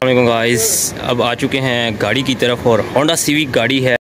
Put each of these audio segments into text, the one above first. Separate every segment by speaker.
Speaker 1: अस्सलाम वालेकुम गाइस, अब आ चुके हैं गाड़ी की तरफ और होंडा सिविक गाड़ी है।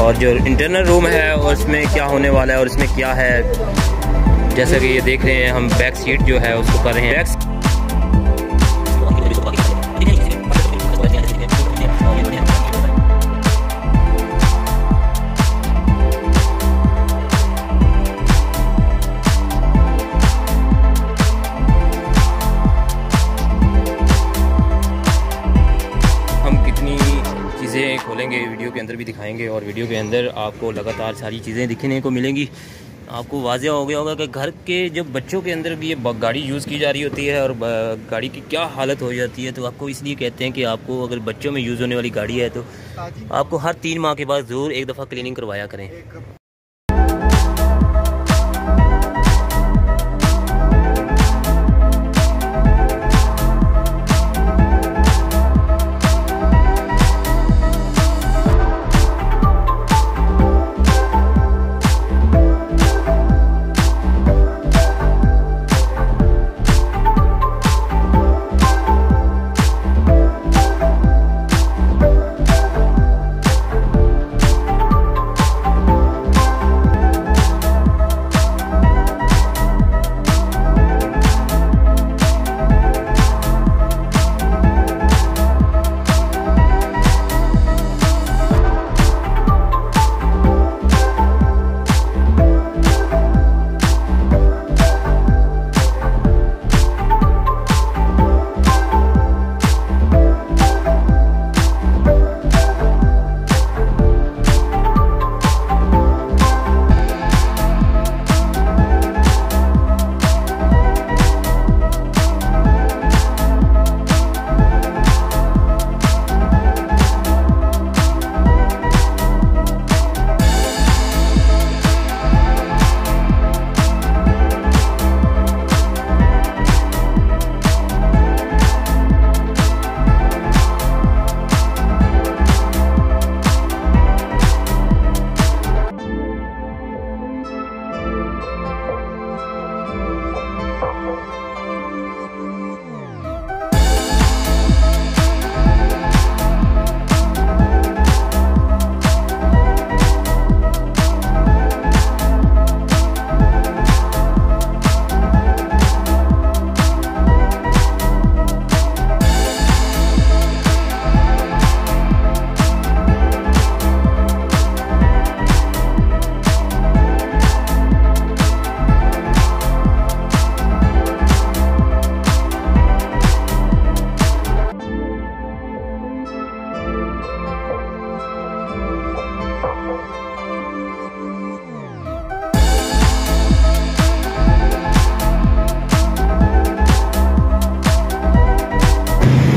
Speaker 1: और जो इंटरनल रूम है और उसमें क्या होने वाला है और इसमें क्या है, जैसा कि ये देख रहे हैं हम बैक सीट जो है उसको कर रहे हैं। चीज़ें खोलेंगे, वीडियो के अंदर भी दिखाएंगे और वीडियो के अंदर आपको लगातार सारी चीज़ें दिखने को मिलेंगी। आपको वाज़ेह हो गया होगा कि घर के जब बच्चों के अंदर भी ये गाड़ी यूज़ की जा रही होती है और गाड़ी की क्या हालत हो जाती है, तो आपको इसलिए कहते हैं कि आपको अगर बच्चों में यूज़ होने वाली गाड़ी है तो आपको हर 3 माह के बाद ज़रूर एक दफ़ा क्लीनिंग करवाया करें।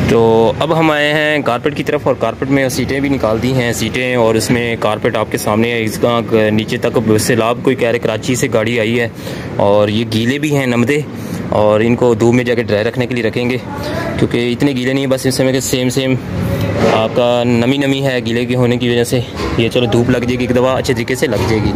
Speaker 1: तो अब हम आए हैं कारपेट की तरफ और कारपेट में सीटें भी निकाल दी हैं सीटें, और उसमें कारपेट आपके सामने है। इसका नीचे तक सैलाब कोई कह रहे कराची से गाड़ी आई है और ये गीले भी हैं नमदे, और इनको धूप में जाके ड्राई रखने के लिए रखेंगे क्योंकि इतने गीले नहीं, बस इस समय के सेम आपका नमी है गीले के होने की वजह से। ये चलो धूप लग जाएगी, एक दफ़ा अच्छे तरीके से लग जाएगी।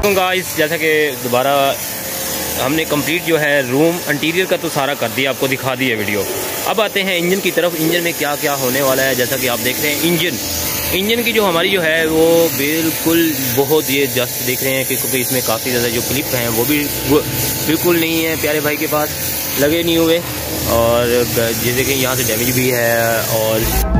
Speaker 1: गाइस, जैसा कि दोबारा हमने कंप्लीट जो है रूम इंटीरियर का तो सारा कर दिया, आपको दिखा दिया वीडियो। अब आते हैं इंजन की तरफ। इंजन में क्या क्या होने वाला है, जैसा कि आप देख रहे हैं इंजन की जो हमारी जो है वो बिल्कुल बहुत ये जस्ट देख रहे हैं कि क्योंकि इसमें काफ़ी ज़्यादा जो क्लिप हैं वो भी बिल्कुल नहीं है प्यारे भाई के पास, लगे नहीं हुए, और जैसे कि यहाँ से डैमेज भी है। और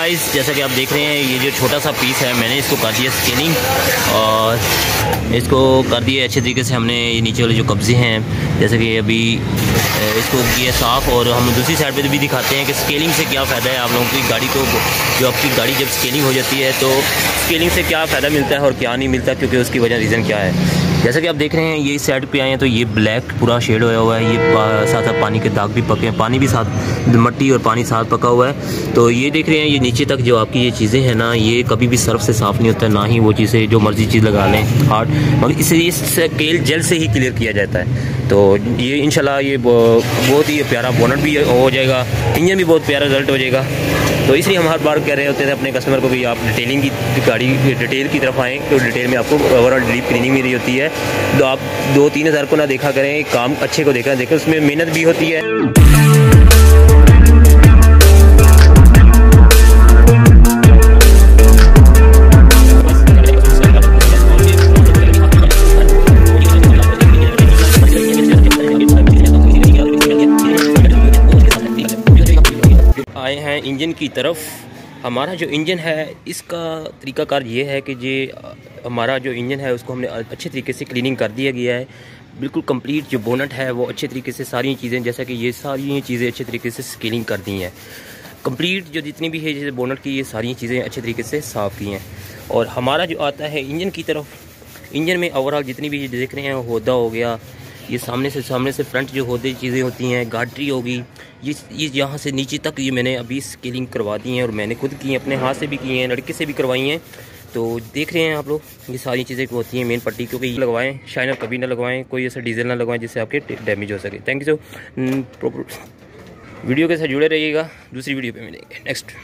Speaker 1: गाइस, जैसा कि आप देख रहे हैं ये जो छोटा सा पीस है मैंने इसको कर दिया स्केलिंग और इसको कर दिया अच्छे तरीके से। हमने ये नीचे वाले जो कब्जे हैं जैसे कि अभी इसको किया साफ़, और हम दूसरी साइड पे भी दिखाते हैं कि स्केलिंग से क्या फ़ायदा है आप लोगों की गाड़ी को। जो आपकी गाड़ी जब स्केलिंग हो जाती है तो स्केलिंग से क्या फ़ायदा मिलता है और क्या नहीं मिलता, क्योंकि उसकी वजह रीज़न क्या है। जैसा कि आप देख रहे हैं ये साइड पे आए हैं तो ये ब्लैक पूरा शेड होया हुआ है, ये साथ साथ पानी के दाग भी पके हैं, पानी भी साथ मट्टी और पानी साथ पका हुआ है। तो ये देख रहे हैं ये नीचे तक जो आपकी ये चीज़ें हैं ना, ये कभी भी सर्फ से साफ़ नहीं होता है, ना ही वो चीज़ें जो मर्जी चीज़ लगा लें हार्ड, मगर इसे ये स्केल जेल से ही क्लियर किया जाता है। तो ये इंशाल्लाह ये बहुत ही प्यारा बोनट भी हो जाएगा, इंजन भी बहुत प्यारा रिजल्ट हो जाएगा। तो इसलिए हम हर बार कह रहे होते थे अपने कस्टमर को कि आप डिटेलिंग की गाड़ी डिटेल की तरफ आएँ, तो डिटेल में आपको ओवरऑल डीप क्लीनिंग मिल रही होती है। तो आप 2-3 हज़ार को ना देखा करें, काम अच्छे को देखा देखें, उसमें मेहनत भी होती है। आए हैं इंजन की तरफ। हमारा जो इंजन है इसका तरीकाकार ये है कि ये हमारा जो इंजन है उसको हमने अच्छे तरीके से क्लीनिंग कर दिया गया है, बिल्कुल कंप्लीट। जो बोनट है वो अच्छे तरीके से सारी चीज़ें, जैसा कि ये सारी चीज़ें अच्छे तरीके से स्केलिंग कर दी हैं कंप्लीट। जो जितनी भी है जैसे बोनट की, ये सारी चीज़ें अच्छे तरीके से साफ़ की हैं। और हमारा जो आता है इंजन की तरफ, इंजन में ओवरऑल जितनी भी देख रहे हैं होदा हो गया, ये सामने से फ्रंट जो होते चीज़ें होती हैं, गार्डरी होगी, ये यहाँ से नीचे तक ये मैंने अभी स्केलिंग करवा दी हैं और मैंने खुद की हैं, अपने हाथ से भी की हैं, लड़के से भी करवाई हैं। तो देख रहे हैं आप लोग ये सारी चीज़ें होती हैं मेन पट्टी, क्योंकि ये लगवाएं, शाइनर कभी ना लगवाएं, कोई ऐसा डीजल ना लगवाएं जिससे आपके डैमेज हो सके। Thank you so. वीडियो के साथ जुड़े रहिएगा, दूसरी वीडियो पर मिलेंगे नेक्स्ट।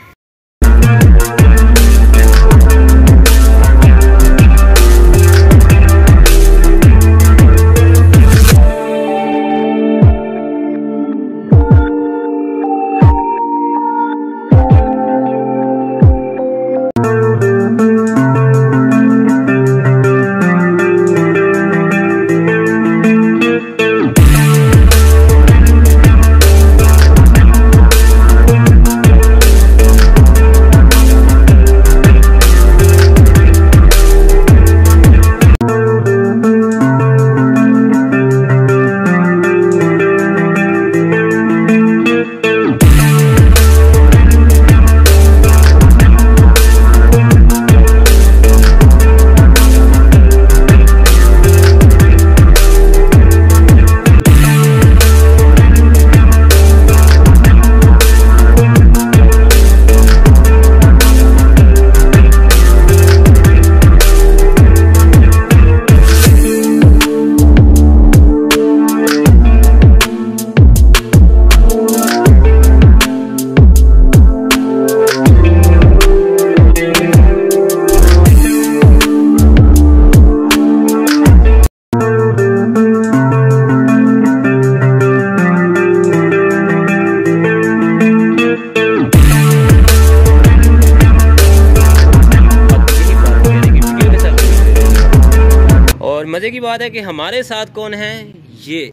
Speaker 1: मज़े की बात है कि हमारे साथ कौन है ये,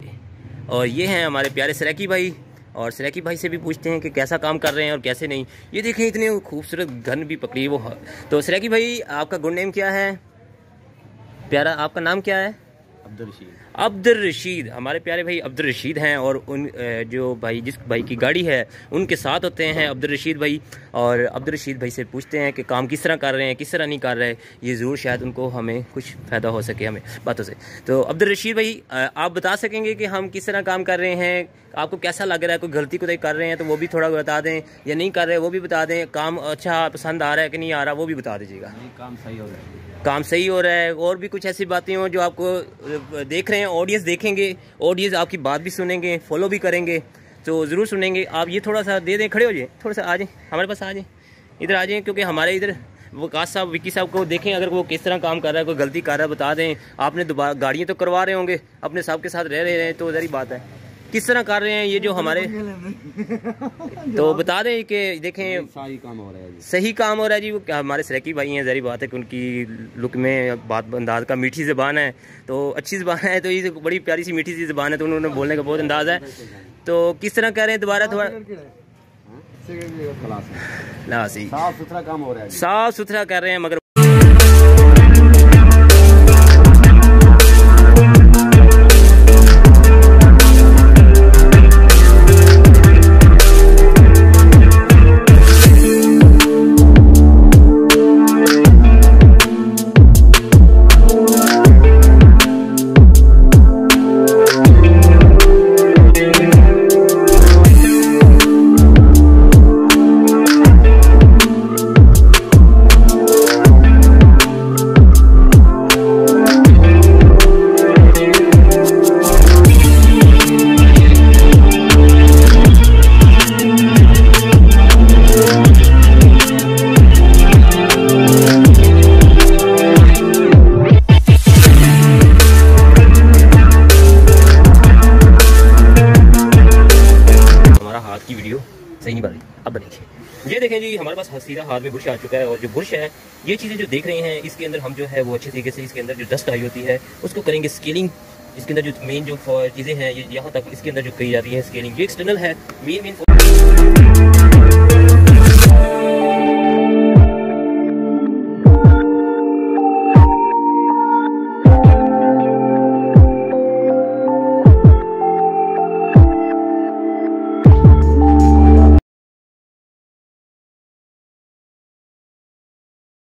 Speaker 1: और ये हैं हमारे प्यारे सराकी भाई। और सराकी भाई से भी पूछते हैं कि कैसा काम कर रहे हैं और कैसे नहीं। ये देखें इतने खूबसूरत गन भी पकड़ी वो। तो सराकी भाई आपका गुड नेम क्या है प्यारा, आपका नाम क्या है? अब्दुल रशीद। हमारे प्यारे भाई अब्दुल रशीद हैं, और उन जो भाई जिस भाई की गाड़ी है उनके साथ होते हैं अब्दुल रशीद भाई। और अब्दुल रशीद भाई से पूछते हैं कि काम किस तरह कर रहे हैं, किस तरह नहीं कर रहे, ये ज़रूर शायद उनको हमें कुछ फ़ायदा हो सके हमें बातों से। तो अब्दुल रशीद भाई आप बता सकेंगे कि हम किस तरह काम कर रहे हैं, आपको कैसा लग रहा है, कोई गलती को कर रहे हैं तो वो भी थोड़ा बता दें, या नहीं कर रहे वो भी बता दें, काम अच्छा पसंद आ रहा है कि नहीं आ रहा वो भी बता दीजिएगा।
Speaker 2: काम सही हो रहा है,
Speaker 1: काम सही हो रहा है। और भी कुछ ऐसी बातें हों जो आपको देख रहे हैं, ऑडियंस देखेंगे, ऑडियंस आपकी बात भी सुनेंगे, फॉलो भी करेंगे, तो ज़रूर सुनेंगे। आप ये थोड़ा सा दे दें, खड़े हो जाए, थोड़ा सा आ जाएँ हमारे पास, आ जाएँ इधर आ जाएँ, क्योंकि हमारे इधर वकास साहब विक्की साहब को देखें, अगर वो किस तरह काम कर रहा है, कोई गलती कर रहा है बता दें। आपने दोबारा गाड़ियाँ तो करवा रहे होंगे, अपने साहब के साथ रह रहे हैं, तो ज़री बात है किस तरह कर रहे हैं ये जो हमारे तो बता दें कि देखें
Speaker 2: सही काम हो रहा है,
Speaker 1: सही काम हो रहा है जी। वो हमारे सराकी भाई हैं, ज़री बात है कि उनकी लुक में बात अंदाज का मीठी ज़बान है, तो अच्छी ज़बान है, तो ये बड़ी प्यारी सी मीठी सी ज़बान है, तो उन्होंने बोलने का बहुत अंदाज़ है। तो किस तरह कह रहे हैं दोबारा थोड़ा
Speaker 2: साफ सुथरा काम हो रहा है,
Speaker 1: साफ सुथरा कर रहे हैं। मगर की वीडियो सही नहीं बन रही, अब बनेगी। ये देखें जी, हमारे पास सीधा हाथ में बुरश आ चुका है, और जो बुरश है, ये चीज़ें जो देख रहे हैं, इसके अंदर हम जो है वो अच्छे तरीके से इसके अंदर जो डस्ट आई होती है उसको करेंगे स्केलिंग। इसके अंदर जो मेन जो चीज़ें हैं ये यहाँ तक इसके अंदर जो कही जाती है स्केलिंग, ये एक्सटर्नल है। मेन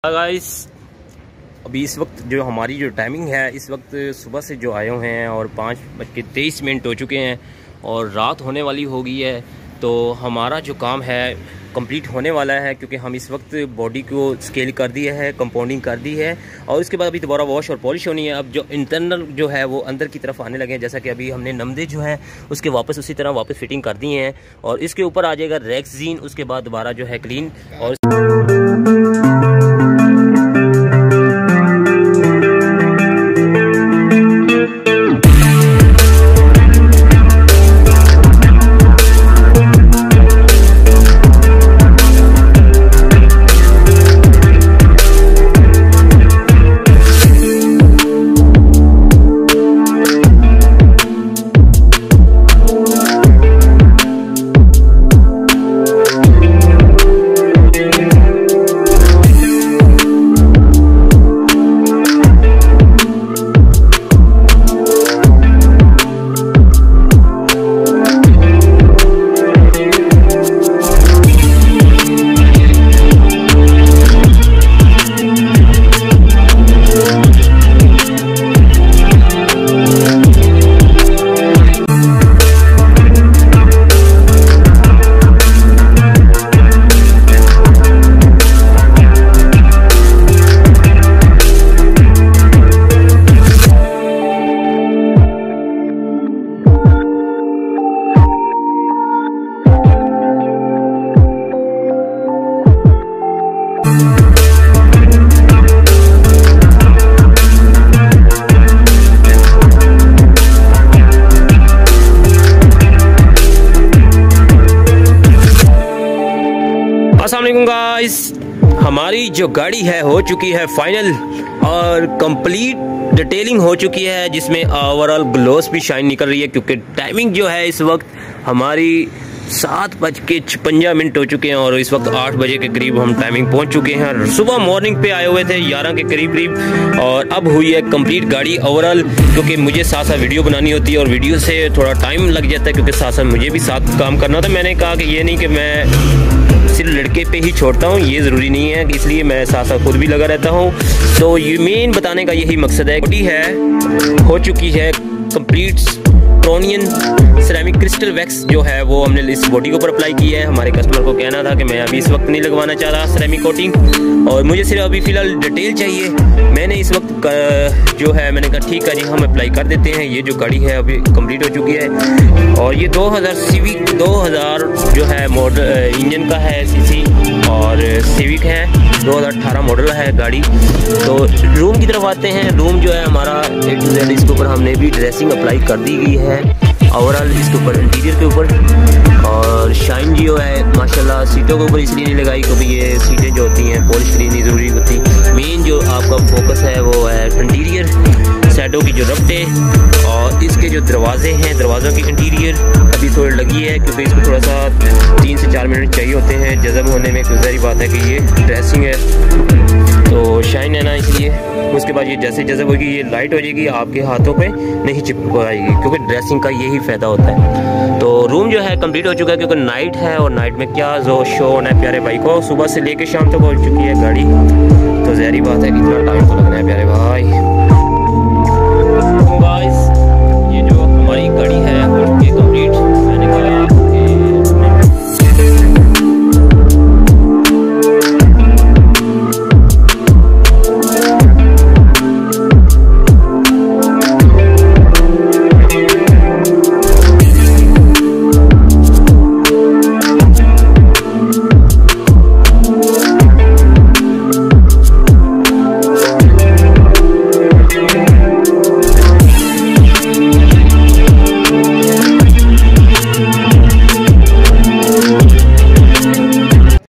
Speaker 1: गाइस, अभी इस वक्त जो हमारी जो टाइमिंग है, इस वक्त सुबह से जो आए हुए हैं और 5:23 हो चुके हैं और रात होने वाली हो गई है। तो हमारा जो काम है कंप्लीट होने वाला है, क्योंकि हम इस वक्त बॉडी को स्केल कर दिया है, कंपाउंडिंग कर दी है, और उसके बाद अभी दोबारा वॉश और पॉलिश होनी है। अब जो इंटरनल जो है वो अंदर की तरफ आने लगे हैं, जैसा कि अभी हमने नमदे जो है उसके वापस उसी तरह वापस फिटिंग कर दी हैं, और इसके ऊपर आ जाएगा रेक्सीन, उसके बाद दोबारा जो है क्लीन। और गाइस, हमारी जो गाड़ी है हो चुकी है फाइनल और कंप्लीट डिटेलिंग हो चुकी है, जिसमें ओवरऑल ग्लोस भी शाइन निकल रही है, क्योंकि टाइमिंग जो है इस वक्त हमारी 7:56 हो चुके हैं और इस वक्त 8 बजे के करीब हम टाइमिंग पहुंच चुके हैं। सुबह मॉर्निंग पे आए हुए थे 11 के करीब और अब हुई है कंप्लीट गाड़ी ओवरऑल, क्योंकि मुझे साथ साथ वीडियो बनानी होती है और वीडियो से थोड़ा टाइम लग जाता है, क्योंकि साथ साथ मुझे भी साथ काम करना था। मैंने कहा कि ये नहीं कि मैं सिर्फ लड़के पे ही छोड़ता हूँ, ये ज़रूरी नहीं है, इसलिए मैं साथ साथ खुद भी लगा रहता हूँ। तो ये मेन बताने का यही मकसद है। बॉडी है हो चुकी है कंप्लीट, ट्रोनियन सिरेमिक क्रिस्टल वैक्स जो है वो हमने इस बॉडी के ऊपर अप्लाई किया है। हमारे कस्टमर को कहना था कि मैं अभी इस वक्त नहीं लगवाना चाह रहा सिरेमिक कोटिंग, और मुझे सिर्फ अभी फ़िलहाल डिटेल चाहिए। मैंने इस वक्त जो है मैंने कहा ठीक है जी, हम अप्लाई कर देते हैं। ये जो गाड़ी है अभी कंप्लीट हो चुकी है और ये 2000 सिविक 2000 जो है मॉडल इंजन का है सीसी, और सिविक है 2018 मॉडल है गाड़ी। तो रूम की तरफ आते हैं। रूम जो है हमारा A to Z, इसके ऊपर हमने भी ड्रेसिंग अप्लाई कर दी गई है ओवरऑल इसके ऊपर, इंटीरियर के ऊपर। और शाइन जो है माशाल्लाह सीटों के ऊपर इसलिए नहीं लगाई क्योंकि ये सीटें जो होती हैं पॉलिश करनी ज़रूरी होती। मेन जो आपका फोकस है वो है इंटीरियर, साइडों की जो रफ्टें और इसके के जो दरवाजे हैं, दरवाज़ों की इंटीरियर अभी थोड़ी लगी है क्योंकि इसको थोड़ा सा 3 से 4 मिनट चाहिए होते हैं जज़ब होने में। गुजारी बात है कि ये ड्रेसिंग है तो शाइन है ना, इसलिए उसके बाद ये जैसे जज़ब होगी ये लाइट हो जाएगी, आपके हाथों पे नहीं चिपक आएगी क्योंकि ड्रेसिंग का यही फ़ायदा होता है। तो रूम जो है कंप्लीट हो चुका है क्योंकि नाइट है और नाइट में क्या जो शो होना है प्यारे भाई को। सुबह से लेकर शाम तक हो चुकी है गाड़ी, तो ज़ाहिर बात है कि इतना टाइम तो लगना है प्यारे भाई।